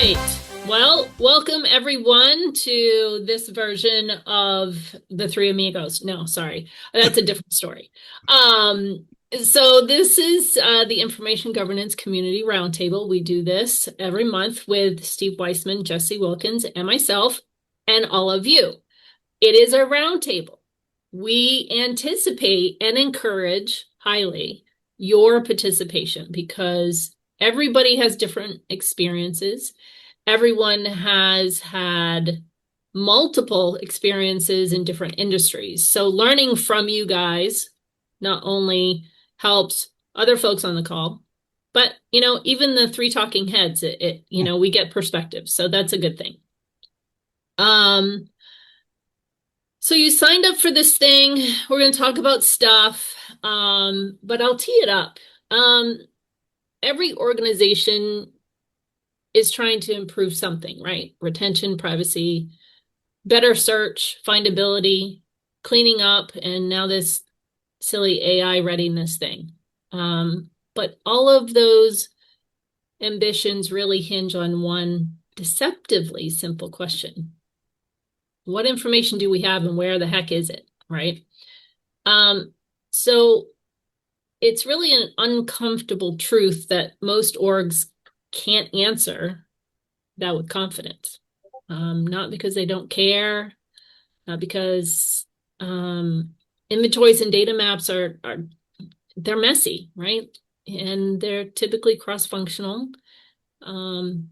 right. Well, welcome everyone to this version of the Three Amigos. No, sorry, that's a different story. So this is the Information Governance Community Roundtable. We do this every month with Steve Weissman, Jesse Wilkins, and myself, and all of you. It is a roundtable. We anticipate and encourage highly your participation because everybody has different experiences. Everyone has had multiple experiences in different industries. So learning from you guys not only helps other folks on the call, but even the three talking heads, we get perspective. So that's a good thing. So you signed up for this thing. We're going to talk about stuff, but I'll tee it up. Every organization is trying to improve something, right? Retention, privacy, better search, findability, cleaning up, and now this silly AI readiness thing. But all of those ambitions really hinge on one deceptively simple question. What information do we have and where the heck is it, right? So it's really an uncomfortable truth that most orgs can't answer that with confidence. Not because they don't care, not because inventories and data maps are they're messy, right? And they're typically cross-functional. And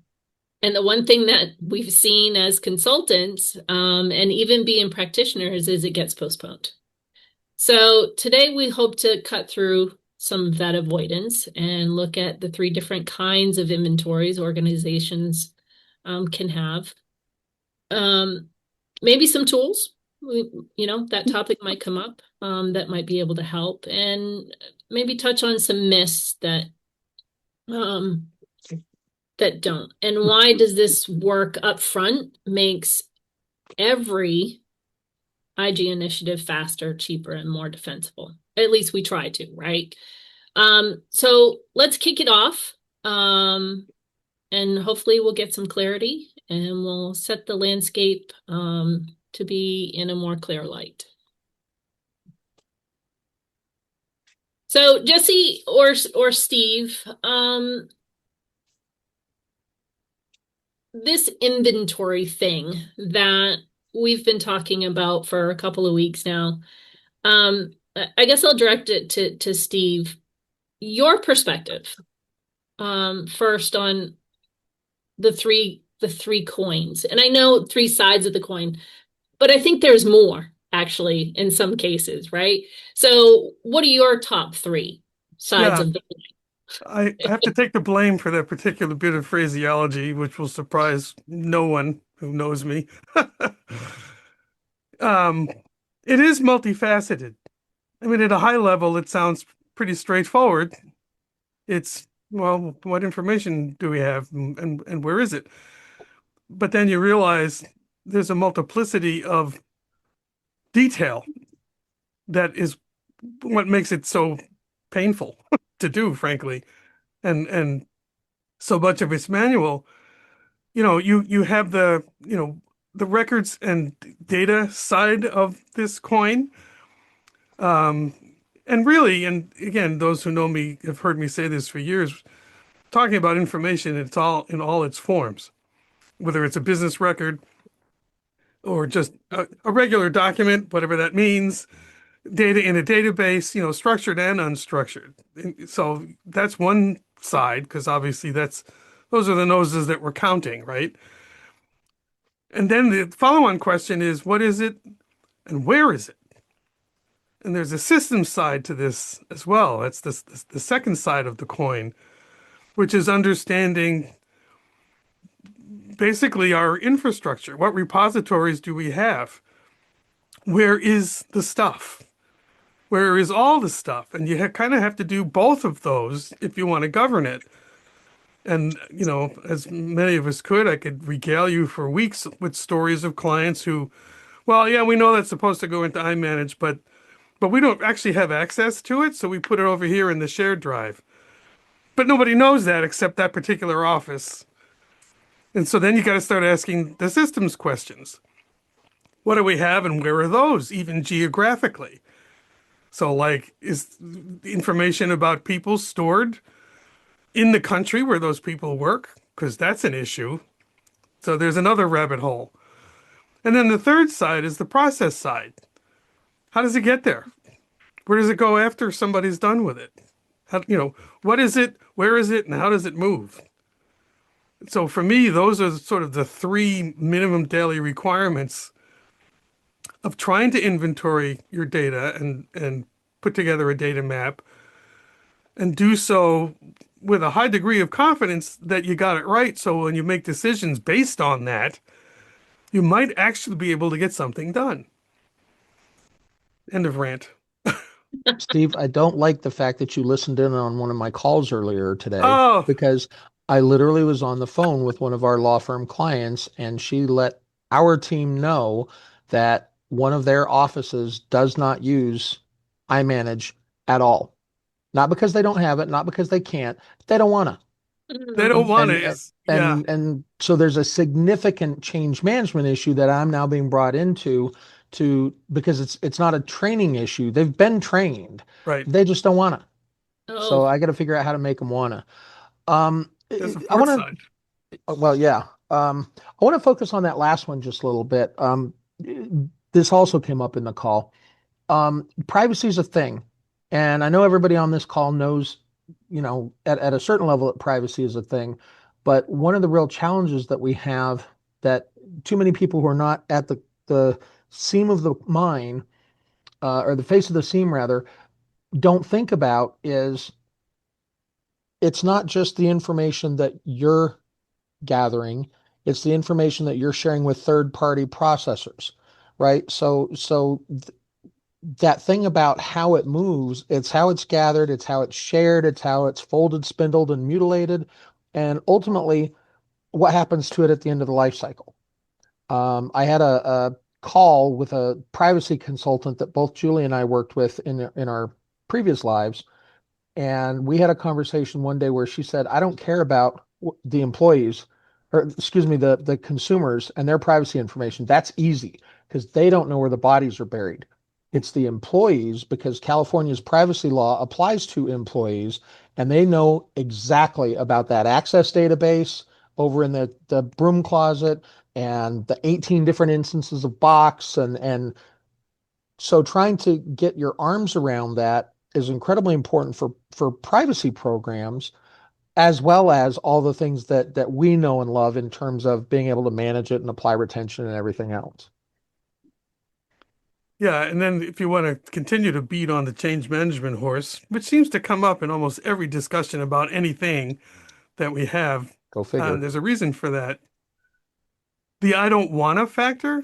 the one thing that we've seen as consultants, and even being practitioners, is it gets postponed. So today we hope to cut through some of that avoidance and look at the three different kinds of inventories organizations can have. Maybe some tools, that topic might come up that might be able to help, and maybe touch on some myths that don't. And why does this work up front makes every IG initiative faster, cheaper, and more defensible. At least we try to, right? So let's kick it off. And hopefully we'll get some clarity and we'll set the landscape to be in a more clear light. So Jesse or Steve, this inventory thing that we've been talking about for a couple of weeks now, I guess I'll direct it to Steve. Your perspective, first on the three coins, and I know three sides of the coin, but I think there's more actually in some cases, right? So, what are your top three sides of the coin? I have to take the blame for that particular bit of phraseology, which will surprise no one who knows me. um, it is multifaceted. I mean, at a high level, it sounds pretty straightforward. It's, well, what information do we have and where is it? But then you realize there's a multiplicity of detail that is what makes it so painful to do, frankly. And so much of it's manual. You have the records and data side of this coin. And really, and again, those who know me have heard me say this for years, talking about information, it's all in all its forms, whether it's a business record or just a regular document, whatever that means, data in a database, structured and unstructured. So that's one side, because obviously those are the noses that we're counting, right? And then the follow-on question is, what is it and where is it? And there's a system side to this as well. That's the second side of the coin, which is understanding basically our infrastructure. What repositories do we have? Where is the stuff? Where is all the stuff? And you kind of have to do both of those if you want to govern it. And, as many of us could, I could regale you for weeks with stories of clients who, well, yeah, we know that's supposed to go into iManage, but we don't actually have access to it, so we put it over here in the shared drive. But nobody knows that except that particular office. And so then you got to start asking the systems questions. What do we have and where are those, even geographically? So, like, is information about people stored in the country where those people work? Because that's an issue. So there's another rabbit hole. And then the third side is the process side. How does it get there? Where does it go after somebody's done with it? What is it? Where is it? And how does it move? So for me, those are sort of the three minimum daily requirements of trying to inventory your data and put together a data map and do so with a high degree of confidence that you got it right. So when you make decisions based on that, you might actually be able to get something done. End of rant. Steve, I don't like the fact that you listened in on one of my calls earlier today Oh, because I literally was on the phone with one of our law firm clients and she let our team know that one of their offices does not use iManage at all. Not because they don't have it, not because they can't, they don't want to. they don't Mm. want And to. Is yeah, and so there's a significant change management issue that I'm now being brought into to because it's not a training issue. They've been trained. right. They just don't want to. So Oh, I got to figure out how to make them want to. Um, There's a I fourth want side. to, well, yeah. I want to focus on that last one just a little bit. This also came up in the call. Privacy is a thing. And I know everybody on this call knows, at a certain level that privacy is a thing. But one of the real challenges that we have that too many people who are not at the seam of the mine, or the face of the seam rather, don't think about is it's not just the information that you're gathering, it's the information that you're sharing with third party processors, right? That thing about how it moves, it's how it's gathered, it's how it's shared, it's how it's folded, spindled, and mutilated, and ultimately what happens to it at the end of the life cycle. I had a call with a privacy consultant that both Julie and I worked with in our previous lives, and we had a conversation one day where she said, I don't care about the employees, or excuse me, the consumers and their privacy information. That's easy because they don't know where the bodies are buried. It's the employees because California's privacy law applies to employees and they know exactly about that access database over in the broom closet and the 18 different instances of Box and so trying to get your arms around that is incredibly important for privacy programs, as well as all the things that we know and love in terms of being able to manage it and apply retention and everything else. Yeah, and then if you want to continue to beat on the change management horse, which seems to come up in almost every discussion about anything that we have, Go figure. there's a reason for that. The I don't wanna factor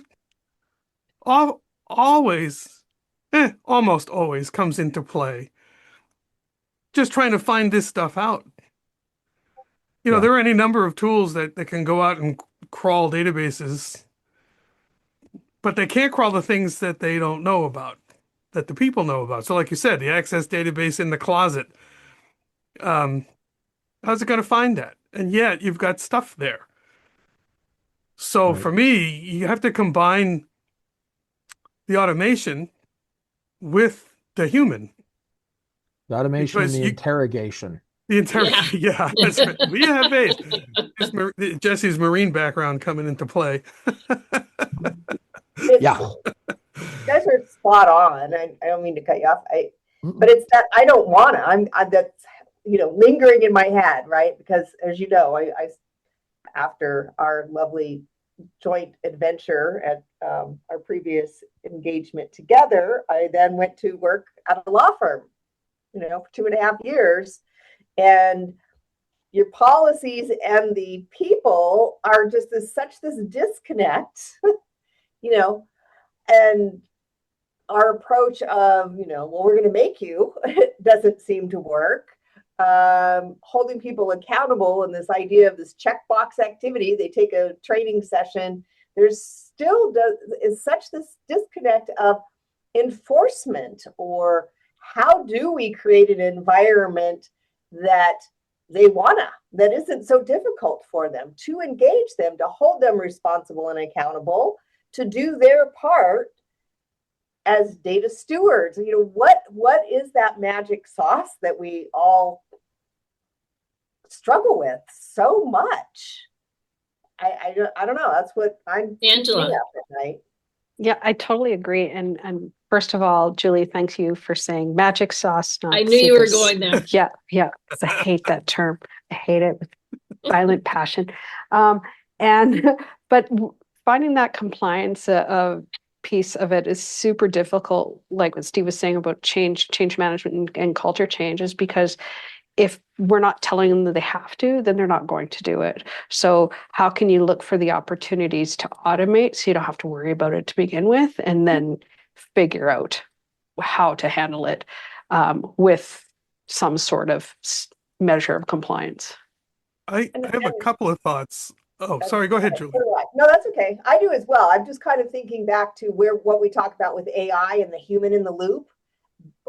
al always, almost always comes into play. Just trying to find this stuff out. Yeah, There are any number of tools that can go out and crawl databases, but they can't crawl the things that they don't know about, that the people know about. So, like you said, the access database in the closet, um, how's it going to find that? And yet you've got stuff there. So right. for me, you have to combine the automation with the human The automation and because the you interrogation. the entire yeah. yeah, that's right. We have faith. Jesse's Marine background coming into play. It's Yeah. you guys are spot on. I don't mean to cut you off. But Mm-mm. it's that I don't wanna. That's lingering in my head, right? Because as you know, I after our lovely joint adventure at our previous engagement together, I then went to work at a law firm, for 2.5 years, and your policies and the people are just such this disconnect, you know, and our approach of, well, we're going to make you doesn't seem to work. Holding people accountable and this idea of this checkbox activity, they take a training session. There's still is such this disconnect of enforcement, or how do we create an environment that that isn't so difficult for them, to engage them, to hold them responsible and accountable, to do their part as data stewards. What is that magic sauce that we all struggle with so much? I don't know. That's what I'm Angela. thinking of at night. Yeah, I totally agree. And first of all, Julie, thanks you for saying magic sauce, not I knew you were secret. going there. Yeah, because I hate that term. I hate it with violent passion. And but finding that compliance piece of it is super difficult. Like what Steve was saying about change management and culture changes, because if we're not telling them that they have to, then they're not going to do it. So how can you look for the opportunities to automate so you don't have to worry about it to begin with, and then figure out how to handle it with some sort of measure of compliance? I have a couple of thoughts. Oh, sorry. Go ahead, Julie. No, that's okay. I do as well. I'm just kind of thinking back to what we talk about with AI and the human in the loop.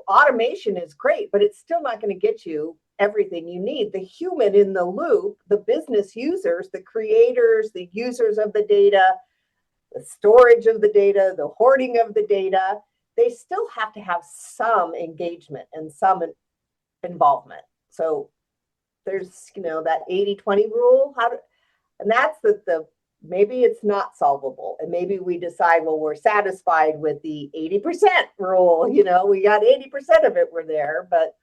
Automation is great, but it's still not going to get you everything you need. The human in the loop, the business users, the creators, the users of the data, the storage of the data, the hoarding of the data, they still have to have some engagement and some involvement. So there's, that 80-20 rule. And that's the maybe it's not solvable. And maybe we decide, well, we're satisfied with the 80% rule. We got 80% of it, we're there. But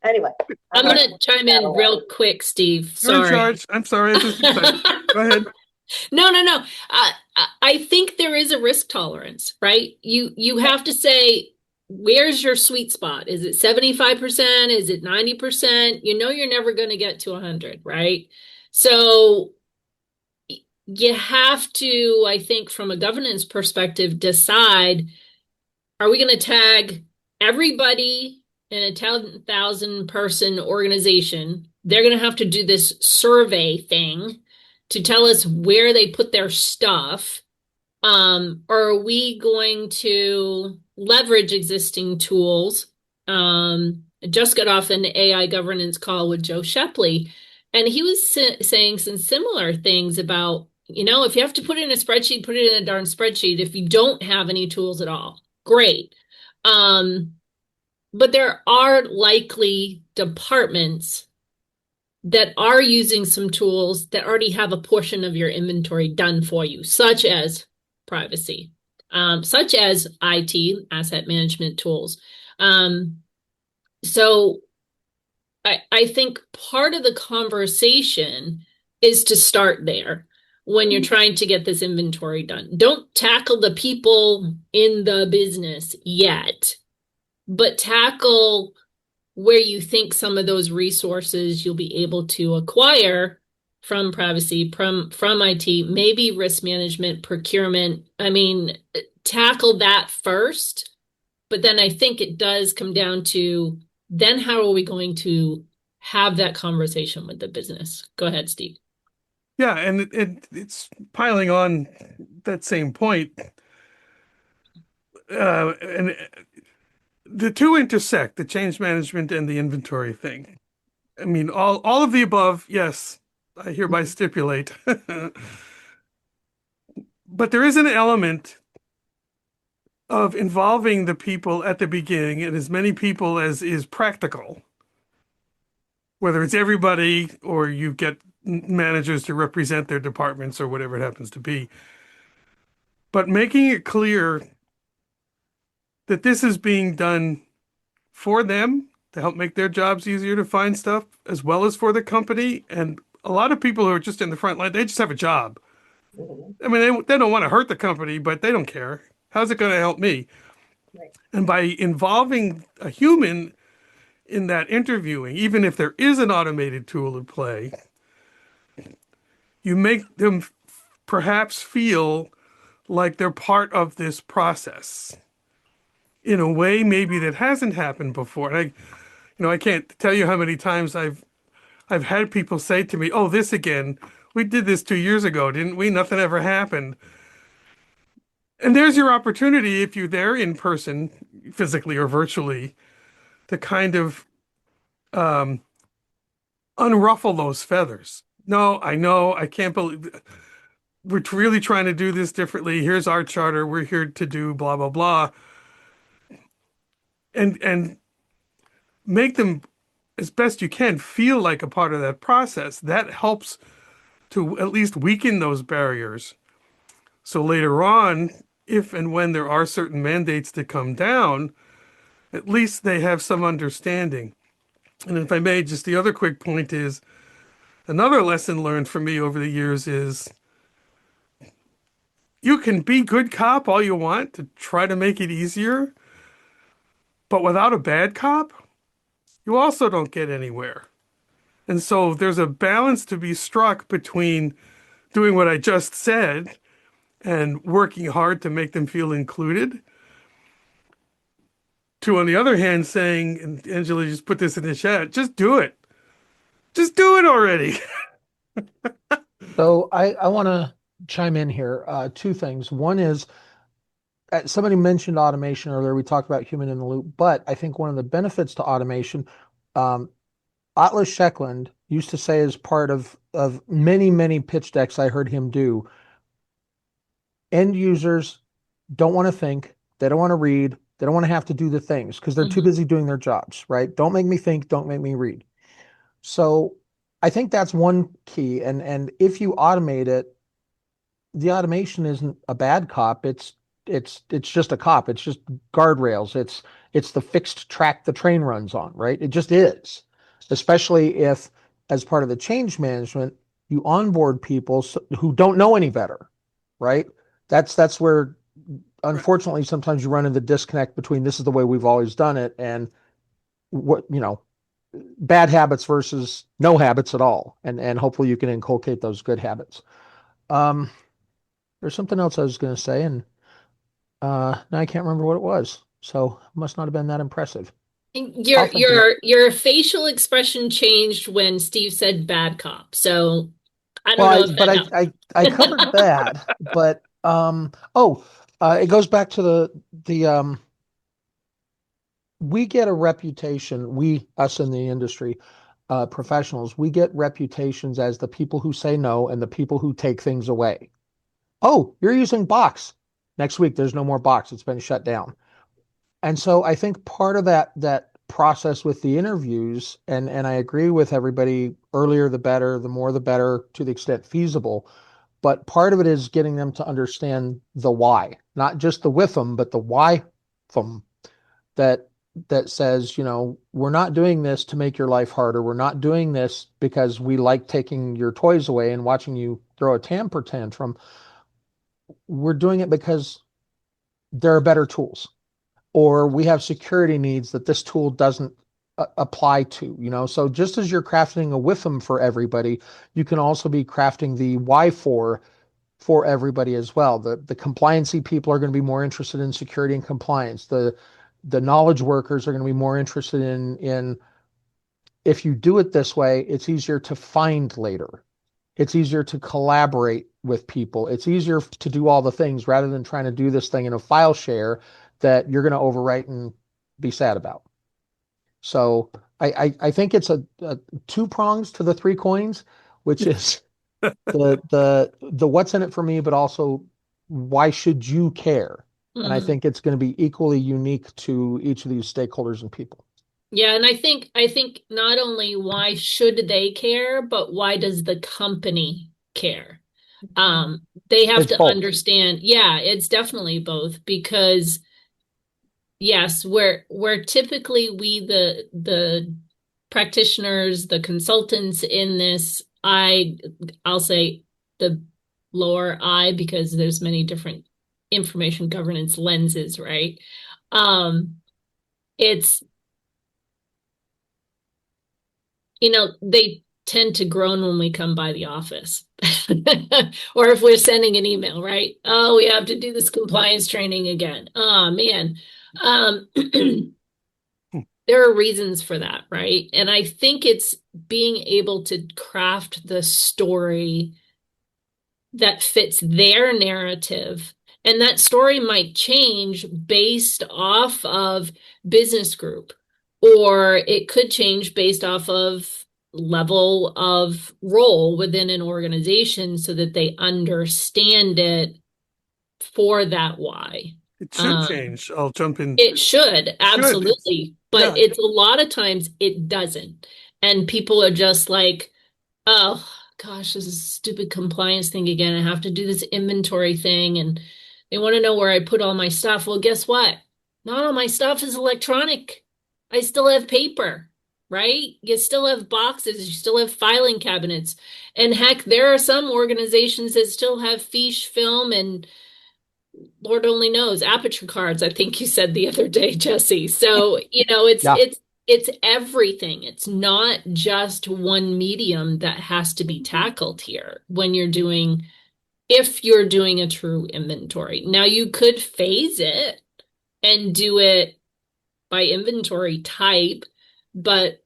anyway, I'm going to chime in real quick, Steve. Sorry. You're in charge. I'm sorry. I just go ahead. No. I think there is a risk tolerance, right? You have to say, where's your sweet spot? Is it 75%? Is it 90%? You're never going to get to 100, right? So you have to, I think, from a governance perspective, decide, are we going to tag everybody in a 10,000 person organization? They're going to have to do this survey thing to tell us where they put their stuff. Or are we going to leverage existing tools? I just got off an AI governance call with Joe Shepley, and he was saying some similar things about, if you have to put it in a spreadsheet, put it in a darn spreadsheet. If you don't have any tools at all, great. But there are likely departments that are using some tools that already have a portion of your inventory done for you, such as privacy, such as IT, asset management tools. So I think part of the conversation is to start there when you're trying to get this inventory done. Don't tackle the people in the business yet, but tackle where you think some of those resources you'll be able to acquire from privacy, from IT, maybe risk management, procurement. Tackle that first, but then I think it does come down to, then how are we going to have that conversation with the business? Go ahead, Steve. Yeah, and it's piling on that same point. And the two intersect, the change management and the inventory thing. All of the above, yes, I hereby stipulate. But there is an element of involving the people at the beginning, and as many people as is practical, whether it's everybody or you get managers to represent their departments or whatever it happens to be. But making it clear that this is being done for them to help make their jobs easier to find stuff, as well as for the company. And a lot of people who are just in the front line, they just have a job. They don't want to hurt the company, but they don't care. How's it going to help me? Right. And by involving a human in that interviewing, even if there is an automated tool at play, you make them perhaps feel like they're part of this process in a way maybe that hasn't happened before. And I can't tell you how many times I've had people say to me, "Oh, this again. We did this 2 years ago, didn't we? Nothing ever happened." And there's your opportunity, if you're there in person, physically or virtually, to kind of unruffle those feathers. No, I know, I can't believe we're really trying to do this differently. Here's our charter. We're here to do blah, blah, blah. And make them, as best you can, feel like a part of that process. That helps to at least weaken those barriers. So later on, if and when there are certain mandates that come down, at least they have some understanding. And if I may, just the other quick point is another lesson learned for me over the years is you can be good cop all you want to try to make it easier, but without a bad cop, you also don't get anywhere. And so there's a balance to be struck between doing what I just said and working hard to make them feel included, to, on the other hand, saying, and Angela just put this in the chat, just do it. Just do it already. So I want to chime in here. Two things. One is somebody mentioned automation earlier. We talked about human in the loop, but I think one of the benefits to automation, Atlas Sheckland used to say as part of many pitch decks I heard him do, end users don't want to think, they don't want to read, they don't want to have to do the things because they're too busy doing their jobs, right? Don't make me think, don't make me read. So I think that's one key. And if you automate it, the automation isn't a bad cop. It's just a cop. It's just guardrails. It's the fixed track the train runs on, right? It just is. Especially if, as part of the change management, you onboard people who don't know any better, right? That's where, unfortunately, sometimes you run into the disconnect between this is the way we've always done it and what, bad habits versus no habits at all. And hopefully you can inculcate those good habits. There's something else I was going to say, and now I can't remember what it was. So it must not have been that impressive. Your facial expression changed when Steve said bad cop. So I don't know if that helped. I covered that, but it goes back to the we get a reputation, us in the industry, professionals, we get reputations as the people who say no and the people who take things away. Oh, you're using Box. Next week, there's no more Box. It's been shut down. And so I think part of that process with the interviews, and I agree with everybody, earlier the better, the more the better, to the extent feasible. But part of it is getting them to understand the why, not just the with them, but the why from that says, we're not doing this to make your life harder. We're not doing this because we like taking your toys away and watching you throw a temper tantrum. We're doing it because there are better tools, or we have security needs that this tool doesn't apply to, so just as you're crafting a with them for everybody, you can also be crafting the why for everybody as well. The compliancy people are going to be more interested in security and compliance. The knowledge workers are going to be more interested in if you do it this way, it's easier to find later. It's easier to collaborate with people. It's easier to do all the things rather than trying to do this thing in a file share that you're going to overwrite and be sad about. So I think it's a two prongs to the three coins, which is the what's in it for me, but also why should you care? And I think it's going to be equally unique to each of these stakeholders and people. Yeah, and I think not only why should they care, but why does the company care? They have to understand. Yeah, it's definitely both, because yes, we're typically the practitioners, the consultants in this, I'll say the lower I, because there's many different information governance lenses, right? It's, they tend to groan when we come by the office or if we're sending an email, right? Oh, we have to do this compliance training again. Oh man. There are reasons for that, right? And I think it's being able to craft the story that fits their narrative. And that story might change based off of business group, or it could change based off of level of role within an organization so that they understand it for that why. It should change. I'll jump in. It should, Should. absolutely. But Yeah. it's a lot of times it doesn't. And people are just like, oh gosh, this is a stupid compliance thing again. I have to do this inventory thing. And they want to know where I put all my stuff. Well, guess what? Not all my stuff is electronic. I still have paper, right? You still have boxes, you still have filing cabinets. And heck, there are some organizations that still have fiche film and Lord only knows, aperture cards, I think you said the other day, Jesse. So, Yeah. it's everything. It's not just one medium that has to be tackled here when if you're doing a true inventory. Now you could phase it and do it by inventory type, but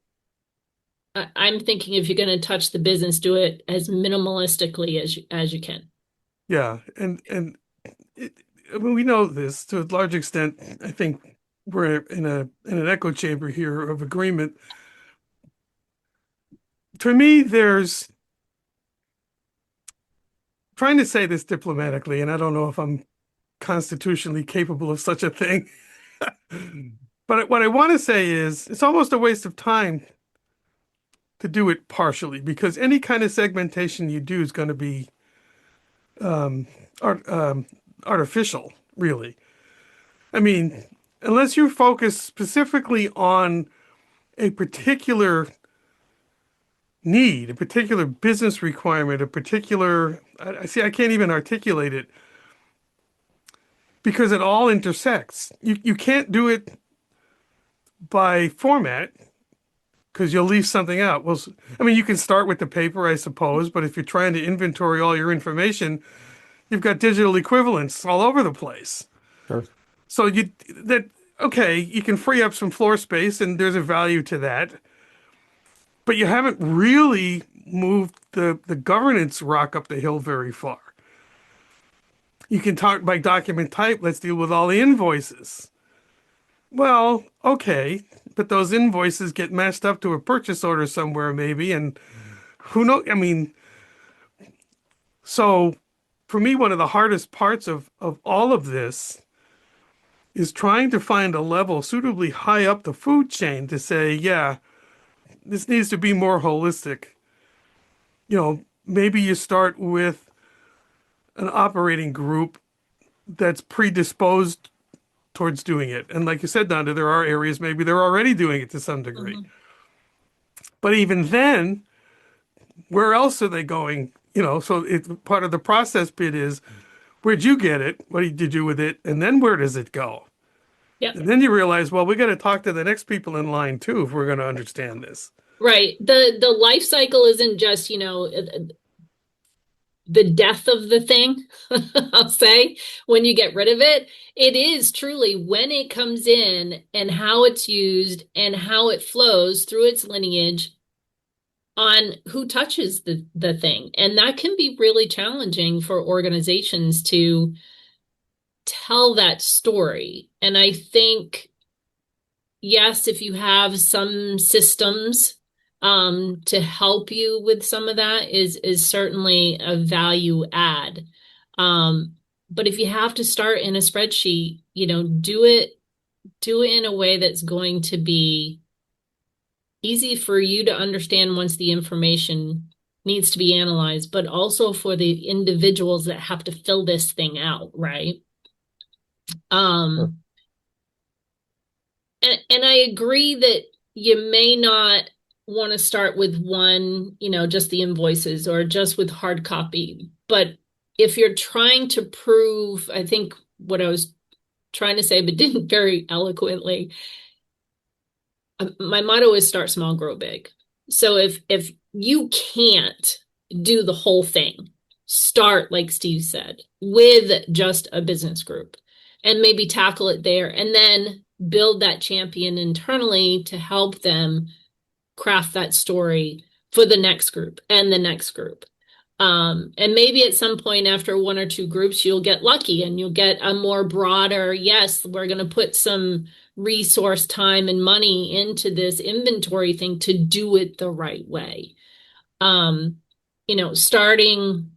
I'm thinking if you're going to touch the business, do it as minimalistically as you can. Yeah. And I mean, we know this to a large extent. I think we're in an echo chamber here of agreement. For me, there's trying to say this diplomatically, and I don't know if I'm constitutionally capable of such a thing. But what I want to say is it's almost a waste of time to do it partially because any kind of segmentation you do is going to be artificial, really. I mean, unless you focus specifically on a particular need, a particular business requirement, a particular, I see, I can't even articulate it because it all intersects. You can't do it by format because you'll leave something out. Well, I mean, you can start with the paper, I suppose, but if you're trying to inventory all your information, you've got digital equivalents all over the place. Sure. So okay, you can free up some floor space and there's a value to that. But you haven't really moved the governance rock up the hill very far. You can talk by document type, let's deal with all the invoices. Well, okay, but those invoices get matched up to a purchase order somewhere maybe, and who knows? I mean, so for me, one of the hardest parts of all of this is trying to find a level suitably high up the food chain to say, yeah, this needs to be more holistic. Maybe you start with an operating group that's predisposed towards doing it. And like you said, Donda, there are areas maybe they're already doing it to some degree. Mm-hmm. But even then, where else are they going? So part of the process bit is, where'd you get it? What did you do with it? And then where does it go? Yep. And then you realize, well, we got to talk to the next people in line too if we're going to understand this. Right. The life cycle isn't just, the death of the thing, I'll say, when you get rid of it. It is truly when it comes in and how it's used and how it flows through its lineage on who touches the thing. And that can be really challenging for organizations to tell that story. And I think, yes, if you have some systems to help you with some of that is certainly a value add. But if you have to start in a spreadsheet, do it in a way that's going to be easy for you to understand once the information needs to be analyzed, but also for the individuals that have to fill this thing out, right? Sure. And I agree that you may not want to start with one, just the invoices or just with hard copy. But if you're trying to prove, I think what I was trying to say, but didn't very eloquently, my motto is start small, grow big. So if you can't do the whole thing, start, like Steve said, with just a business group and maybe tackle it there and then build that champion internally to help them craft that story for the next group and the next group. And maybe at some point after one or two groups, you'll get lucky and you'll get a more broader, yes, we're going to put some resource, time, and money into this inventory thing to do it the right way. Starting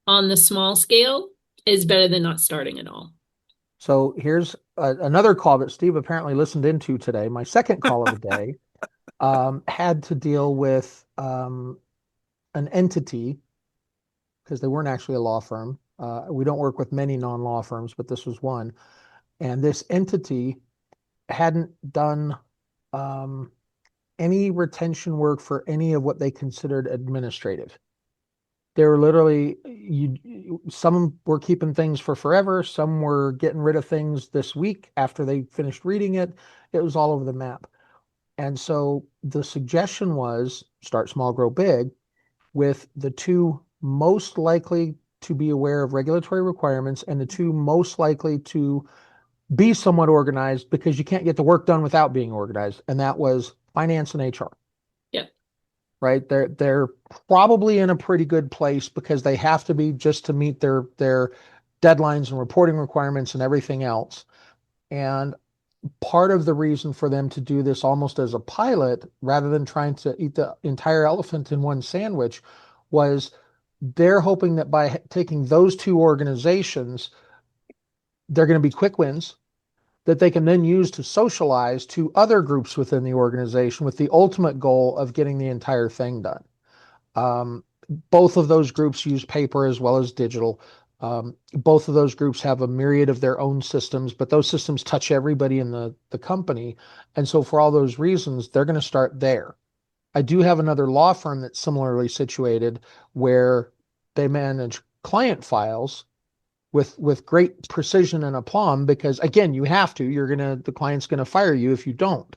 on the small scale is better than not starting at all. So here's another call that Steve apparently listened into today. My second call of the day had to deal with an entity, because they weren't actually a law firm. We don't work with many non-law firms, but this was one. And this entity hadn't done any retention work for any of what they considered administrative. They were literally, some were keeping things for forever. Some were getting rid of things this week after they finished reading it. It was all over the map. And so the suggestion was start small, grow big, with the two most likely to be aware of regulatory requirements and the two most likely to be somewhat organized, because you can't get the work done without being organized. And that was finance and HR. Yeah. Right. They're probably in a pretty good place because they have to be, just to meet their deadlines and reporting requirements and everything else. And part of the reason for them to do this almost as a pilot, rather than trying to eat the entire elephant in one sandwich, was they're hoping that by taking those two organizations, they're going to be quick wins that they can then use to socialize to other groups within the organization, with the ultimate goal of getting the entire thing done. Both of those groups use paper as well as digital. Both of those groups have a myriad of their own systems, but those systems touch everybody in the company. And so for all those reasons, they're going to start there. I do have another law firm that's similarly situated, where they manage client files with great precision and aplomb, because again, you have to, the client's going to fire you if you don't.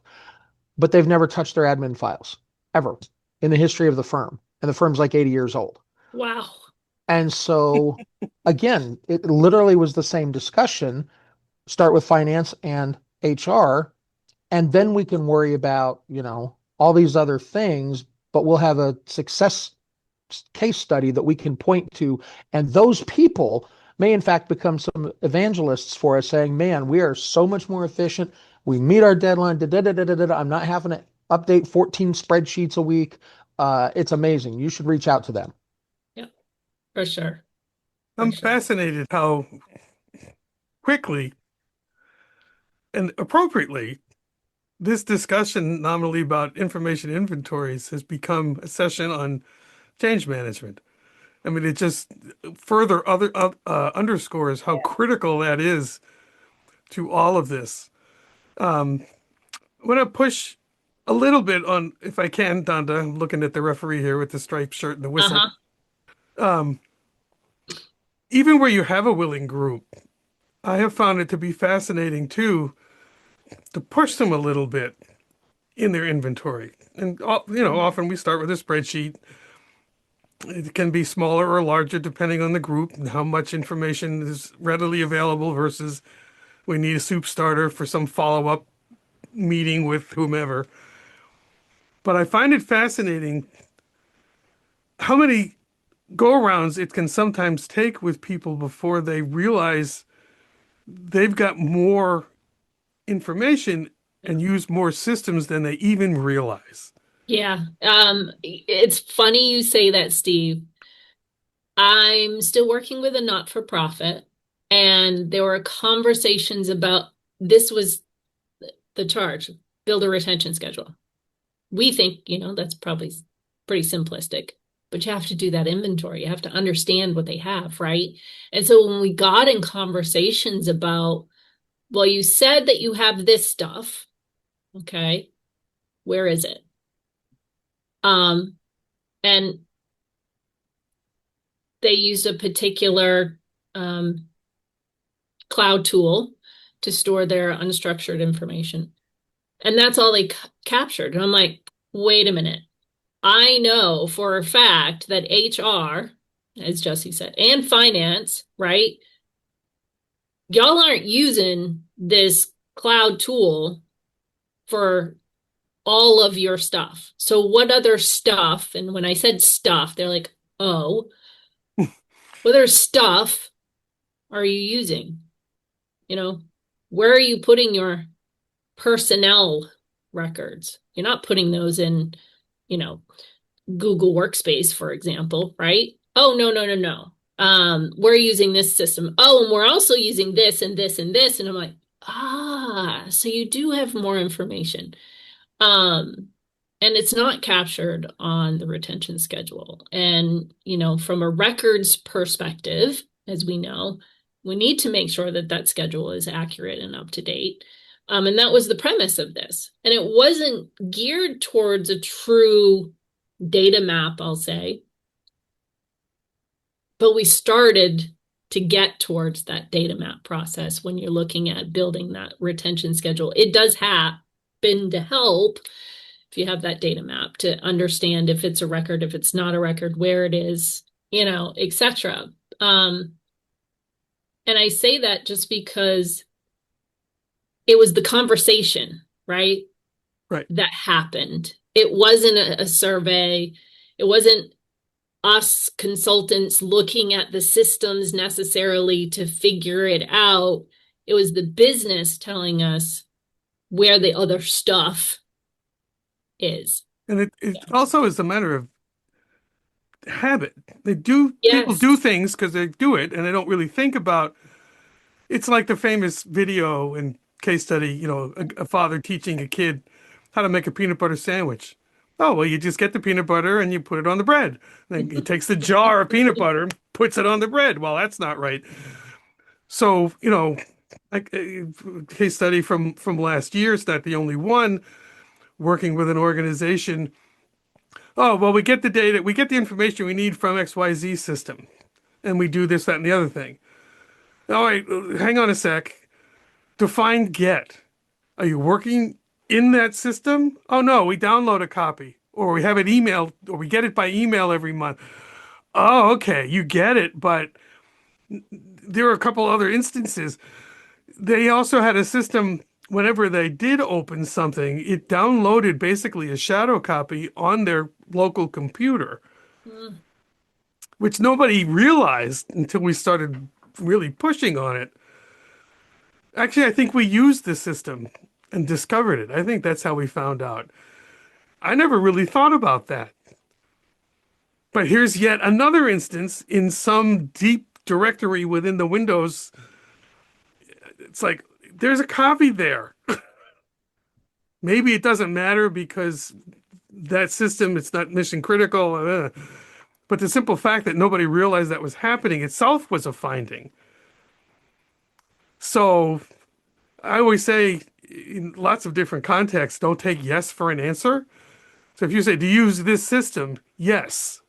But they've never touched their admin files ever in the history of the firm. And the firm's like 80 years old. Wow. And so again, it literally was the same discussion. Start with finance and HR, and then we can worry about, all these other things, but we'll have a success case study that we can point to. And those people may in fact become some evangelists for us, saying, man, we are so much more efficient. We meet our deadline. I'm not having to update 14 spreadsheets a week. It's amazing. You should reach out to them. Yeah, for sure. I'm fascinated how quickly and appropriately this discussion nominally about information inventories has become a session on change management. I mean, it just further underscores how critical that is to all of this. I want to push a little bit on, if I can, Donda. I'm looking at the referee here with the striped shirt and the whistle. Even where you have a willing group, I have found it to be fascinating too, to push them a little bit in their inventory. And, often we start with a spreadsheet. It can be smaller or larger depending on the group and how much information is readily available versus we need a soup starter for some follow-up meeting with whomever. But I find it fascinating how many go-arounds it can sometimes take with people before they realize they've got more information and use more systems than they even realize. Yeah. It's funny you say that, Steve. I'm still working with a not-for-profit, and there were conversations about this was the charge, build a retention schedule. We think, that's probably pretty simplistic, but you have to do that inventory. You have to understand what they have, right? And so when we got in conversations about, well, you said that you have this stuff, okay, where is it? And they used a particular cloud tool to store their unstructured information. And that's all they captured. And I'm like, wait a minute. I know for a fact that HR, as Jesse said, and finance, right? Y'all aren't using this cloud tool for all of your stuff. So what other stuff? And when I said stuff, they're like, oh, what other stuff are you using? You know, where are you putting your personnel records? You're not putting those in, you know, Google Workspace, for example, right? Oh, no, no, no, no. We're using this system. Oh, and we're also using this and this and this. And I'm like, so you do have more information. Um, and it's not captured on the retention schedule. And, you know, from a records perspective, as we know, we need to make sure that that schedule is accurate and up to date. And that was the premise of this. And it wasn't geared towards a true data map, I'll say. But we started to get towards that data map process when you're looking at building that retention schedule. It does happen to help if you have that data map to understand if it's a record, if it's not a record, where it is, you know, etc. And I say that just because it was the conversation, right? Right. That happened. It wasn't a survey. It wasn't us consultants looking at the systems necessarily to figure it out. It was the business telling us where the other stuff is. And it also is a matter of habit. People Yes. do things because they do it and they don't really think about. It's like the famous video and case study, you know, a father teaching a kid how to make a peanut butter sandwich. Oh, well, you just get the peanut butter and you put it on the bread. Then he takes the jar of peanut butter, puts it on the bread. Well, that's not right. So, you know, a case study from last year, it's not the only one, working with an organization. Oh, well, we get the data, we get the information we need from XYZ system, and we do this, that, and the other thing. All right, hang on a sec. Define get. Are you working in that system? Oh, no, we download a copy, or we have it emailed, or we get it by email every month. Oh, okay, you get it, but there are a couple other instances. They also had a system, whenever they did open something, it downloaded basically a shadow copy on their local computer, which nobody realized until we started really pushing on it. Actually, I think we used the system and discovered it. I think that's how we found out. I never really thought about that. But here's yet another instance in some deep directory within the Windows. It's like, there's a copy there. Maybe it doesn't matter because that system, it's not mission critical. But the simple fact that nobody realized that was happening itself was a finding. So I always say, in lots of different contexts, don't take yes for an answer. So if you say, do you use this system? Yes.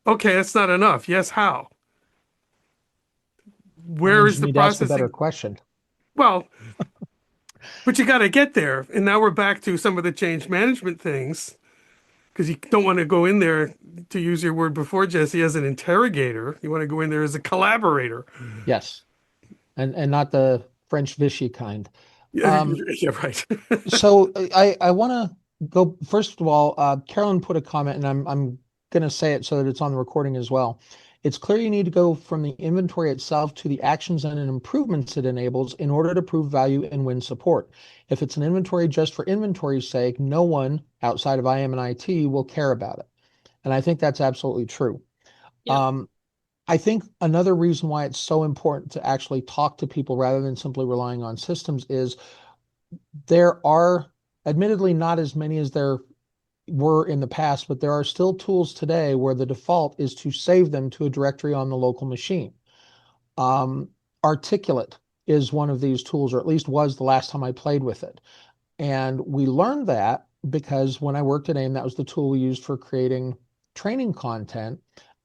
Okay, that's not enough. Yes, how? Where is the You need to ask a better processing? question. Well, but you got to get there. And now we're back to some of the change management things, because you don't want to go in there, to use your word before, Jesse, as an interrogator. You want to go in there as a collaborator. Yes. And not the French Vichy kind. Yeah, yeah, right. So I want to go, first of all, Carolyn put a comment, and I'm going to say it so that it's on the recording as well. It's clear you need to go from the inventory itself to the actions and improvements it enables in order to prove value and win support. If it's an inventory just for inventory's sake, no one outside of IM and IT will care about it. And I think that's absolutely true. Yeah. I think another reason why it's so important to actually talk to people rather than simply relying on systems is there are admittedly not as many as there were in the past, but there are still tools today where the default is to save them to a directory on the local machine. Articulate is one of these tools, or at least was the last time I played with it. And we learned that because when I worked at AIM, that was the tool we used for creating training content.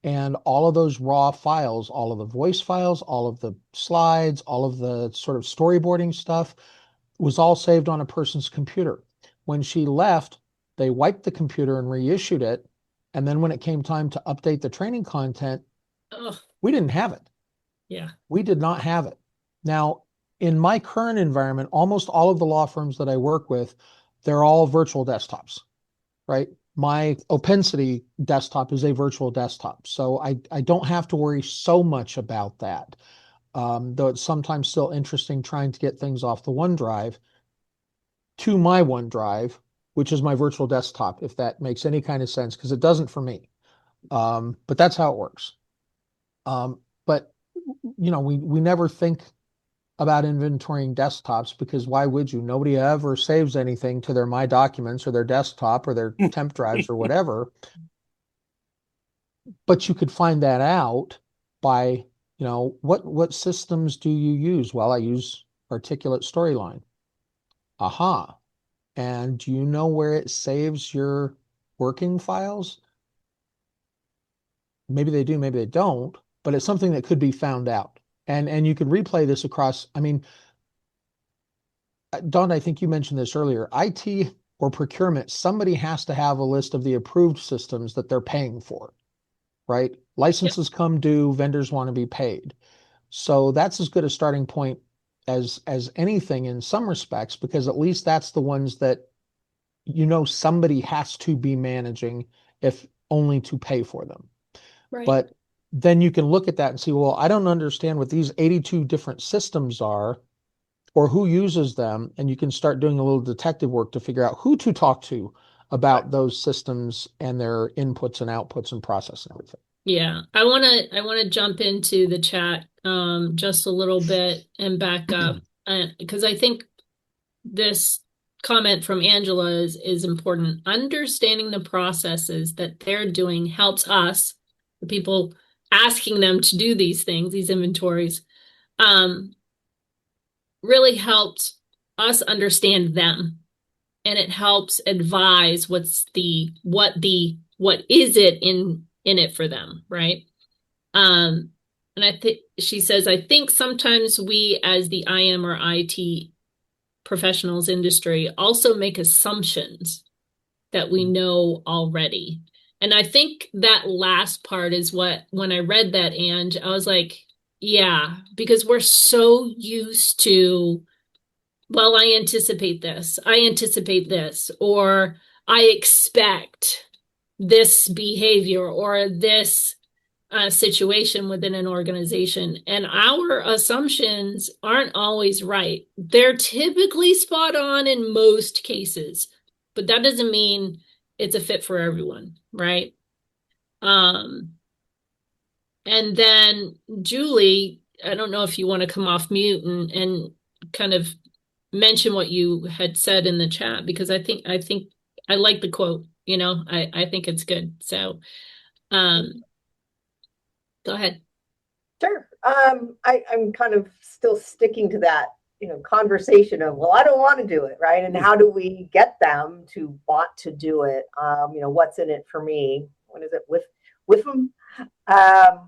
And all of those raw files, all of the voice files, all of the slides, all of the sort of storyboarding stuff was all saved on a person's computer. When she left, they wiped the computer and reissued it. And then when it came time to update the training content, we didn't have it. Yeah. We did not have it. Now, in my current environment, almost all of the law firms that I work with, they're all virtual desktops, right? my Opensity desktop is a virtual desktop. So I don't have to worry so much about that. Though it's sometimes still interesting trying to get things off the OneDrive to my OneDrive, which is my virtual desktop, if that makes any kind of sense, because it doesn't for me. But that's how it works. But we never think about inventorying desktops, because why would you? Nobody ever saves anything to their My Documents or their desktop or their temp drives or whatever. But you could find that out by, what systems do you use? Well, I use Articulate Storyline. Aha. And do you know where it saves your working files? Maybe they do, maybe they don't, but it's something that could be found out. And you can replay this across, Don, I think you mentioned this earlier, IT or procurement, somebody has to have a list of the approved systems that they're paying for, right? Licenses come due, vendors want to be paid. So that's as good a starting point as anything in some respects, because at least that's the ones that somebody has to be managing, if only to pay for them. Right. But then you can look at that and see, well, I don't understand what these 82 different systems are or who uses them. And you can start doing a little detective work to figure out who to talk to about those systems and their inputs and outputs and process and everything. Yeah, I want to jump into the chat just a little bit and back up, because I think this comment from Angela is important. Understanding the processes that they're doing helps us, the people asking them to do these things, these inventories, really helped us understand them, and it helps advise what is it in it for them, right? And I think she says, I think sometimes we as the IM or IT professionals industry also make assumptions that we know already. And I think that last part is what, when I read that, Ange, I was like, yeah, because we're so used to, well, I anticipate this, or I expect this behavior or this situation within an organization. And our assumptions aren't always right. They're typically spot on in most cases, but that doesn't mean it's a fit for everyone, right? And then Julie, I don't know if you want to come off mute and kind of mention what you had said in the chat, because I think I like the quote, I think it's good. So go ahead. Sure. I'm kind of still sticking to that, conversation of, well, I don't want to do it, right? And how do we get them to want to do it? What's in it for me? What is it with them?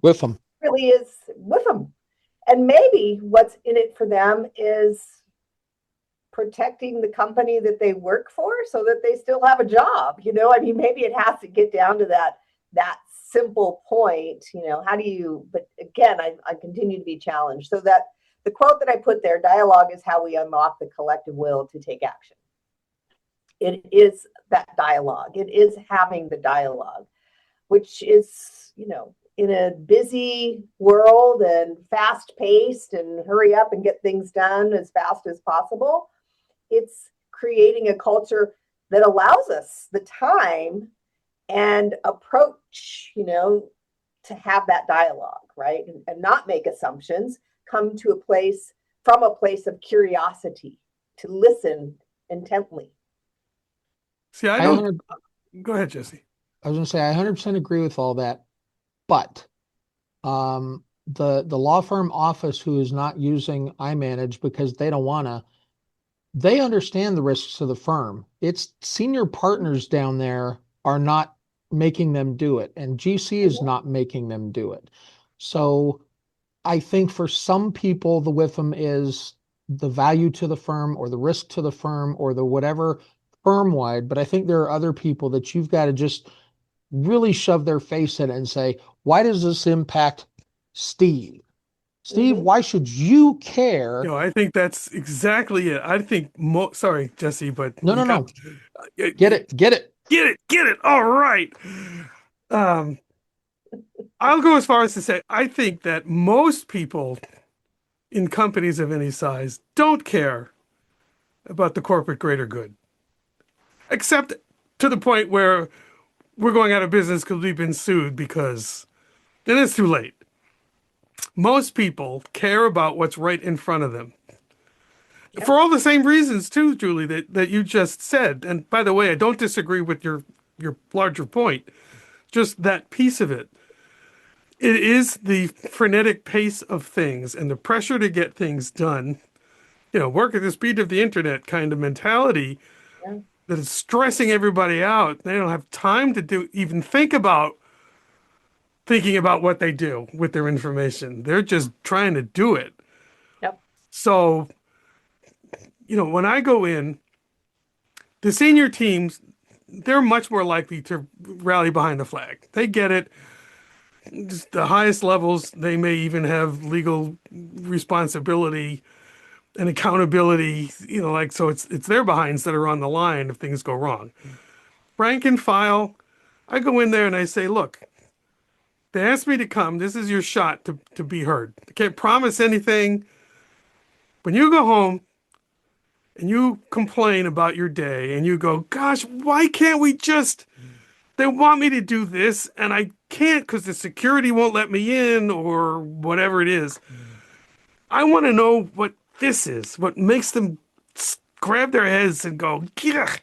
With them. Really is with them. And maybe what's in it for them is protecting the company that they work for so that they still have a job. Maybe it has to get down to that simple point. How do you, but again, I continue to be challenged. So that the quote that I put there, dialogue is how we unlock the collective will to take action. It is that dialogue. It is having the dialogue, which is, in a busy world and fast paced and hurry up and get things done as fast as possible. It's creating a culture that allows us the time and approach, to have that dialogue, right? And not make assumptions, come to from a place of curiosity, to listen intently. See, I don't. Go ahead, Jesse. I was going to say, I 100% agree with all that, but the law firm office who is not using iManage because they don't want to, they understand the risks of the firm. It's senior partners down there are not making them do it, and GC is not making them do it. So I think for some people, the WIFM is the value to the firm or the risk to the firm or the whatever firm-wide, but I think there are other people that you've got to just really shove their face in it and say, why does this impact Steve? Steve, why should you care? I think that's exactly it. I think sorry, Jesse, but no. Get it. Get it. All right. Um, I'll go as far as to say I think that most people in companies of any size don't care about the corporate greater good, except to the point where we're going out of business because we've been sued because then it's too late. Most people care about what's right in front of them. Yep. For all the same reasons too, Julie, that you just said. And by the way, I don't disagree with your larger point, just that piece of it. It is the frenetic pace of things and the pressure to get things done, work at the speed of the internet kind of mentality Yeah. that is stressing everybody out. They don't have time to even thinking about what they do with their information. They're just trying to do it. Yep. So, when I go in, the senior teams, they're much more likely to rally behind the flag. They get it. Just the highest levels, they may even have legal responsibility and accountability, so it's their behinds that are on the line if things go wrong. Rank and file, I go in there and I say, look, they asked me to come. This is your shot to be heard. I can't promise anything. When you go home and you complain about your day and you go, gosh, why can't we just, they want me to do this and I can't because the security won't let me in or whatever it is. I want to know what this is, what makes them grab their heads and go, yeah.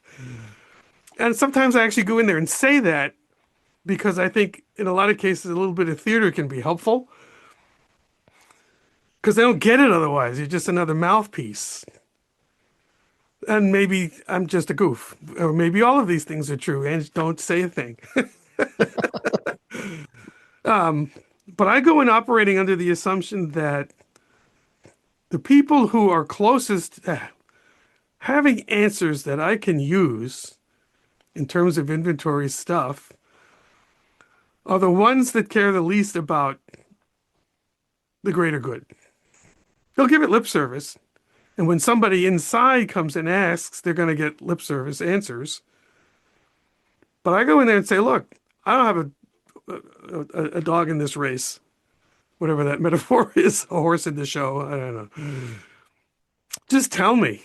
And sometimes I actually go in there and say that because I think in a lot of cases, a little bit of theater can be helpful because they don't get it otherwise. You're just another mouthpiece. And maybe I'm just a goof, or maybe all of these things are true and don't say a thing. But I go in operating under the assumption that the people who are closest to having answers that I can use in terms of inventory stuff are the ones that care the least about the greater good. They'll give it lip service. And when somebody inside comes and asks, they're going to get lip service answers. But I go in there and say, look, I don't have a dog in this race, whatever that metaphor is, a horse in the show. I don't know. Just tell me.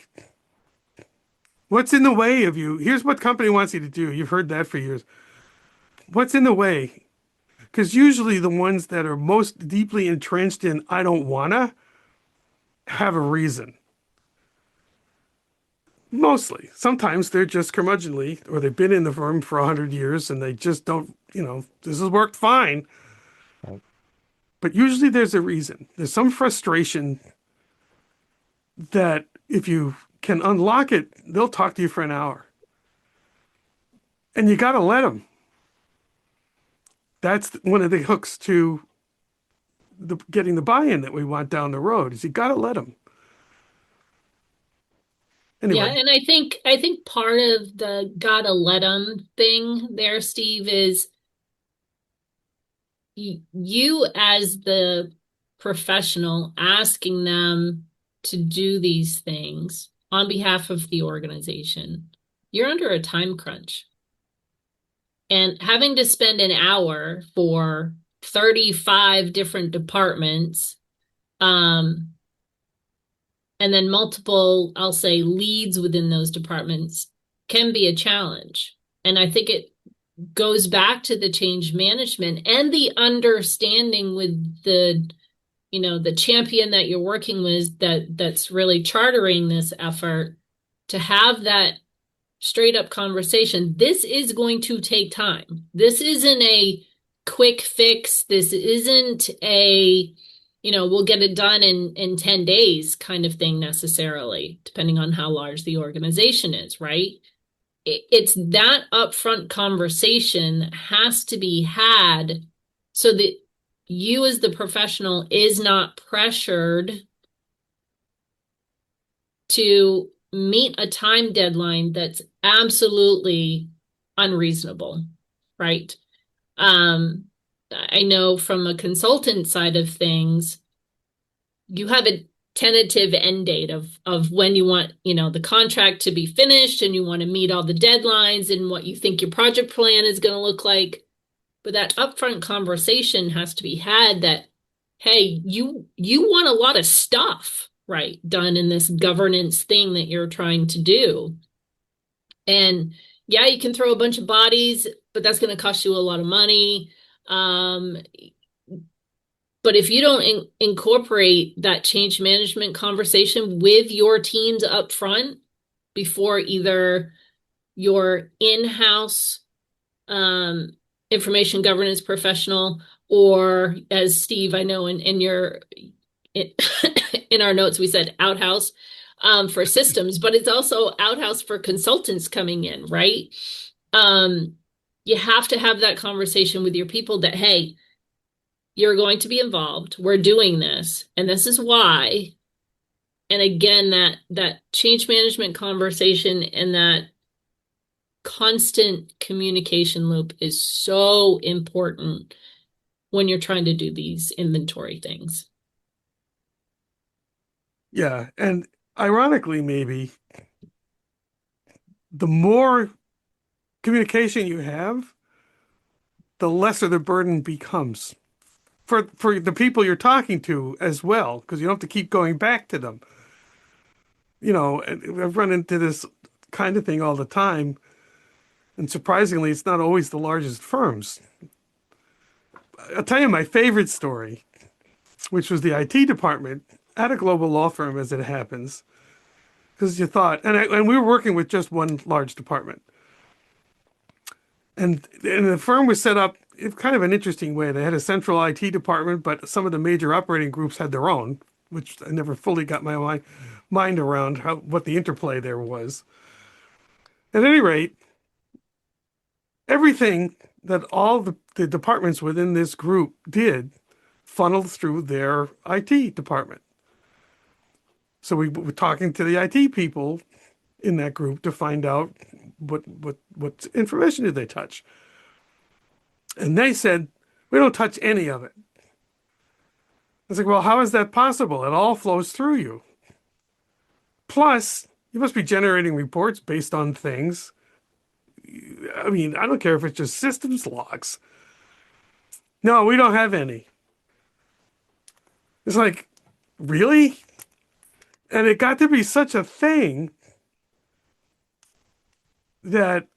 What's in the way of you? Here's what company wants you to do. You've heard that for years. What's in the way? Because usually the ones that are most deeply entrenched in I don't wanna have a reason. Mostly. Sometimes they're just curmudgeonly, or they've been in the firm for 100 years and they just don't, this has worked fine. Right. But usually there's a reason. There's some frustration that if you can unlock it, they'll talk to you for an hour. And you got to let them. That's one of the hooks to getting the buy-in that we want down the road is you got to let them. Anyway. Yeah, and I think part of the gotta let them thing there, Steve, is you as the professional asking them to do these things on behalf of the organization. You're under a time crunch. And having to spend an hour for 35 different departments, and then multiple, I'll say, leads within those departments can be a challenge. And I think it goes back to the change management and the understanding with the champion that you're working with that's really chartering this effort to have that straight up conversation. This is going to take time. This isn't a quick fix. This isn't a we'll get it done in 10 days kind of thing necessarily, depending on how large the organization is, right? It's that upfront conversation has to be had so that you as the professional is not pressured to meet a time deadline that's absolutely unreasonable, right? I know from a consultant side of things, you have tentative end date of when you want, the contract to be finished, and you want to meet all the deadlines and what you think your project plan is going to look like. But that upfront conversation has to be had that, hey, you want a lot of stuff, right, done in this governance thing that you're trying to do. And yeah, you can throw a bunch of bodies, but that's going to cost you a lot of money. But if you don't incorporate that change management conversation with your teams up front before either your in-house information governance professional, or as Steve, I know in your in our notes we said outhouse for systems, but it's also outhouse for consultants coming in, right? You have to have that conversation with your people that, hey, you're going to be involved. We're doing this, and this is why. And again, that change management conversation and that constant communication loop is so important when you're trying to do these inventory things. Yeah, and ironically, maybe the more communication you have, the lesser the burden becomes for the people you're talking to as well, because you don't have to keep going back to them. I've run into this kind of thing all the time, and surprisingly, it's not always the largest firms. I'll tell you my favorite story, which was the IT department at a global law firm, as it happens, because you thought, and we were working with just one large department. And the firm was set up in kind of an interesting way. They had a central IT department, but some of the major operating groups had their own, which I never fully got my mind around what the interplay there was. At any rate, everything that all the departments within this group did funneled through their IT department. So we were talking to the IT people in that group to find out what information did they touch. And they said, we don't touch any of it. I was like, well, how is that possible? It all flows through you. Plus, you must be generating reports based on things. I mean, I don't care if it's just systems logs. No, we don't have any. It's like, really? And it got to be such a thing that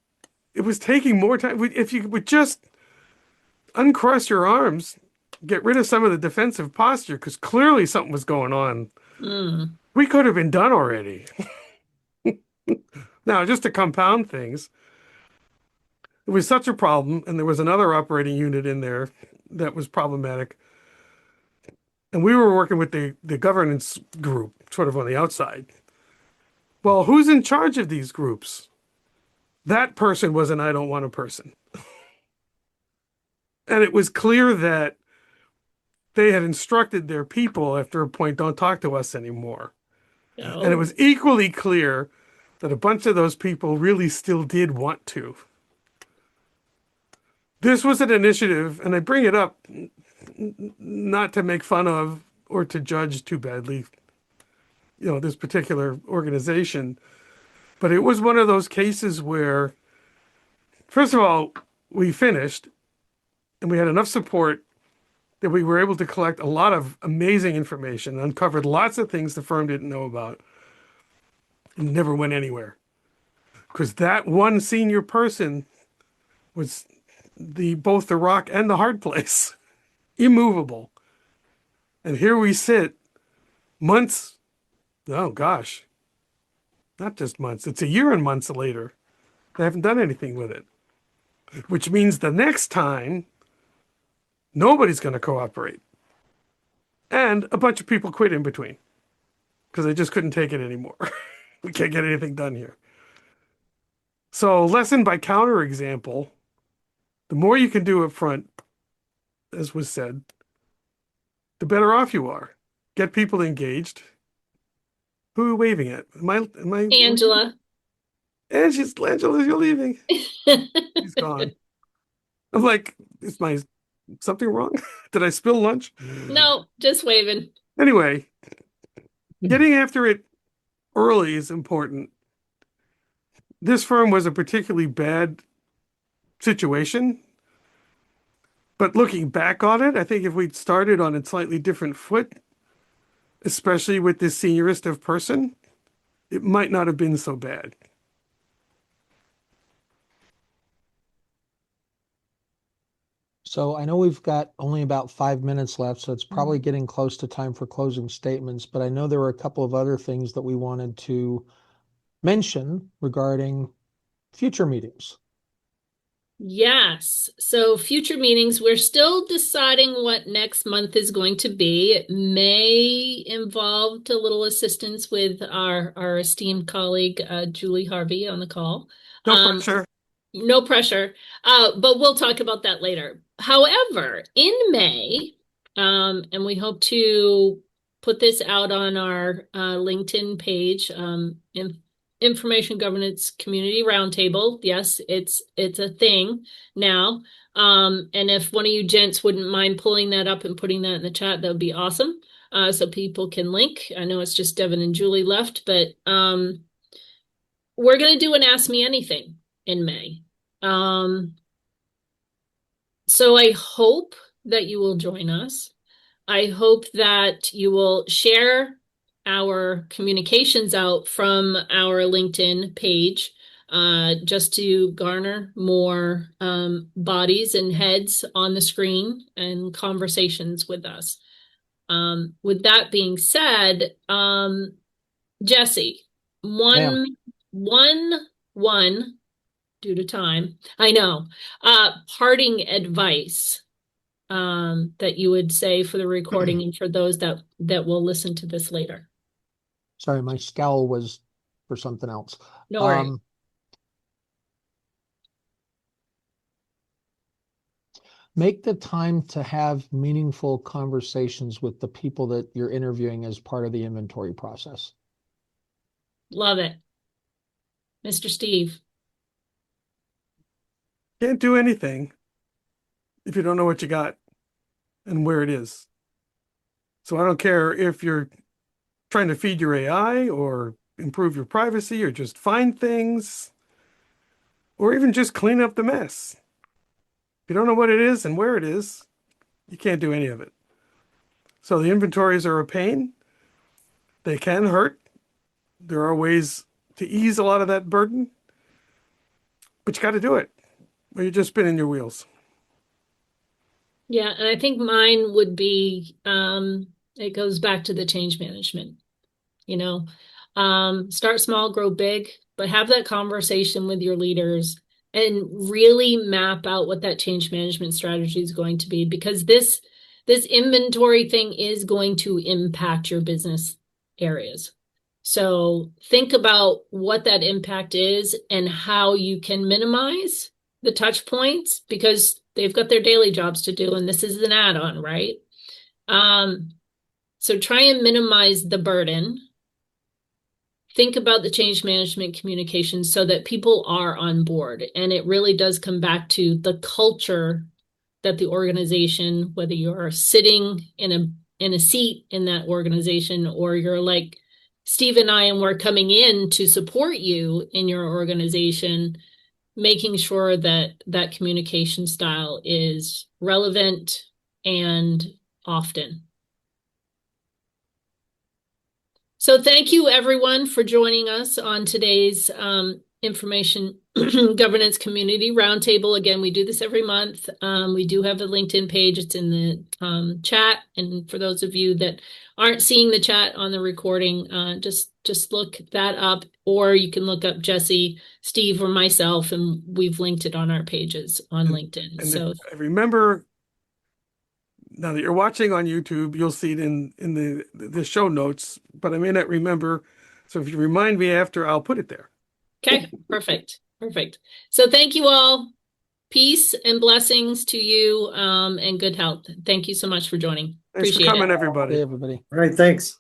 it was taking more time. If you would just uncross your arms, get rid of some of the defensive posture, because clearly something was going on. We could have been done already. Now, just to compound things, it was such a problem, and there was another operating unit in there that was problematic. And we were working with the governance group, sort of on the outside. Well, who's in charge of these groups? That person was an I don't want a person. And it was clear that they had instructed their people after a point, don't talk to us anymore. No. And it was equally clear that a bunch of those people really still did want to. This was an initiative, and I bring it up not to make fun of or to judge too badly, this particular organization, but it was one of those cases where, first of all, we finished and we had enough support that we were able to collect a lot of amazing information, uncovered lots of things the firm didn't know about, and never went anywhere. Because that one senior person was both the rock and the hard place, immovable. And here we sit months, oh gosh, not just months, it's a year and months later. They haven't done anything with it, which means the next time, nobody's going to cooperate. And a bunch of people quit in between because they just couldn't take it anymore. We can't get anything done here. So, lesson by counterexample, the more you can do up front, as was said, the better off you are. Get people engaged. Who are we waving at? Am I Angela. Angela, you're leaving. She's gone. I'm like, is something wrong? Did I spill lunch? No, just waving. Anyway, Getting after it early is important. This firm was a particularly bad situation, but looking back on it, I think if we'd started on a slightly different foot, especially with this seniorist of person, it might not have been so bad. So I know we've got only about 5 minutes left, so it's probably getting close to time for closing statements, but I know there were a couple of other things that we wanted to mention regarding future meetings. Yes. So future meetings, we're still deciding what next month is going to be. It may involve a little assistance with our esteemed colleague, Julie Harvey on the call. No pressure. No pressure. But we'll talk about that later. However, in May, and we hope to put this out on our LinkedIn page, Information Governance Community Roundtable. Yes, it's a thing now. And if one of you gents wouldn't mind pulling that up and putting that in the chat, that would be awesome. So people can link. I know it's just Devin and Julie left, but we're going to do an Ask Me Anything in May. So I hope that you will join us. I hope that you will share our communications out from our LinkedIn page, just to garner more bodies and heads on the screen and conversations with us. With that being said, Jesse, one due to time, I know, parting advice that you would say for the recording and for those that will listen to this later. Sorry, my scowl was for something else. No worries. Make the time to have meaningful conversations with the people that you're interviewing as part of the inventory process. Love it. Mr. Steve. Can't do anything if you don't know what you got and where it is. So I don't care if you're trying to feed your AI or improve your privacy or just find things or even just clean up the mess. If you don't know what it is and where it is, you can't do any of it. So the inventories are a pain. They can hurt. There are ways to ease a lot of that burden, but you got to do it or you're just spinning your wheels. Yeah, and I think mine would be, it goes back to the change management, start small, grow big, but have that conversation with your leaders and really map out what that change management strategy is going to be, because this inventory thing is going to impact your business areas. So think about what that impact is and how you can minimize the touch points, because they've got their daily jobs to do, and this is an add-on, right? So try and minimize the burden. Think about the change management communication so that people are on board. And it really does come back to the culture that the organization, whether you're sitting in a seat in that organization, or you're like Steve and I, and we're coming in to support you in your organization, making sure that that communication style is relevant and often. So thank you everyone for joining us on today's Information Governance Community Roundtable. Again, we do this every month. We do have a LinkedIn page. It's in the chat. And for those of you that aren't seeing the chat on the recording, just look that up, or you can look up Jesse, Steve, or myself, and we've linked it on our pages on LinkedIn. And so remember, now that you're watching on YouTube, you'll see it in the show notes, but I may not remember. So if you remind me after, I'll put it there. Okay, perfect. So thank you all. Peace and blessings to you, and good health. Thank you so much for joining. Thanks Appreciate for coming, it. everybody. Hey, everybody. All right, thanks.